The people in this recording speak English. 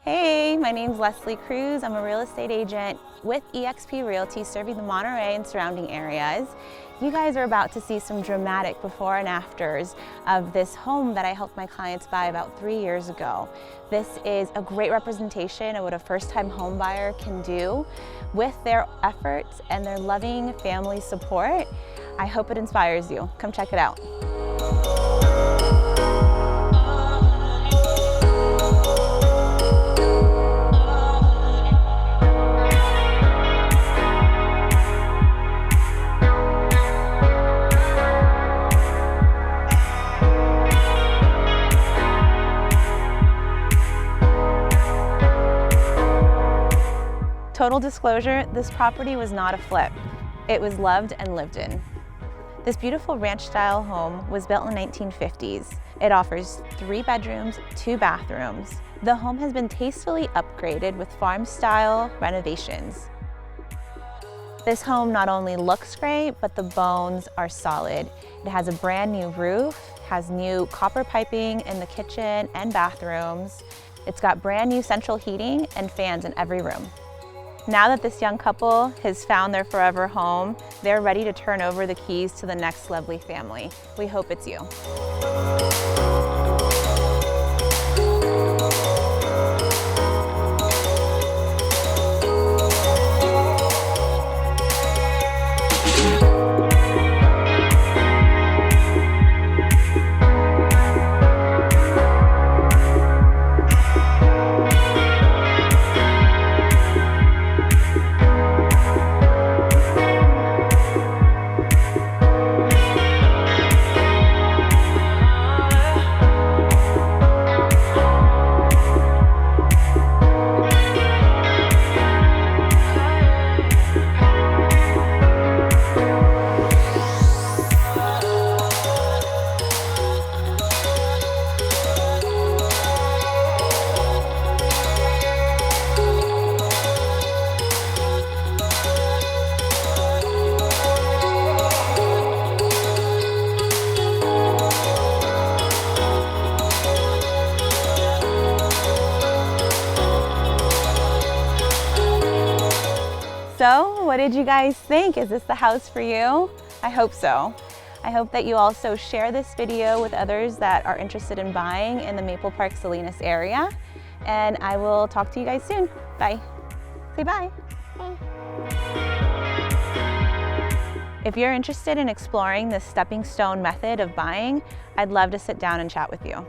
Hey, my name's Leslie Cruz. I'm a real estate agent with eXp Realty serving the Monterey and surrounding areas. You guys are about to see some dramatic before and afters of this home that I helped my clients buy about 3 years ago. This is a great representation of what a first-time home buyer can do with their efforts and their loving family support. I hope it inspires you. Come check it out. Total disclosure, this property was not a flip. It was loved and lived in. This beautiful ranch-style home was built in the 1950s. It offers 3 bedrooms, 2 bathrooms. The home has been tastefully upgraded with farm-style renovations. This home not only looks great, but the bones are solid. It has a brand new roof, has new copper piping in the kitchen and bathrooms. It's got brand new central heating and fans in every room. Now that this young couple has found their forever home, they're ready to turn over the keys to the next lovely family. We hope it's you. So, what did you guys think? Is this the house for you? I hope so. I hope that you also share this video with others that are interested in buying in the Maple Park, Salinas area. And I will talk to you guys soon. Bye. Say bye. Bye. If you're interested in exploring this stepping stone method of buying, I'd love to sit down and chat with you.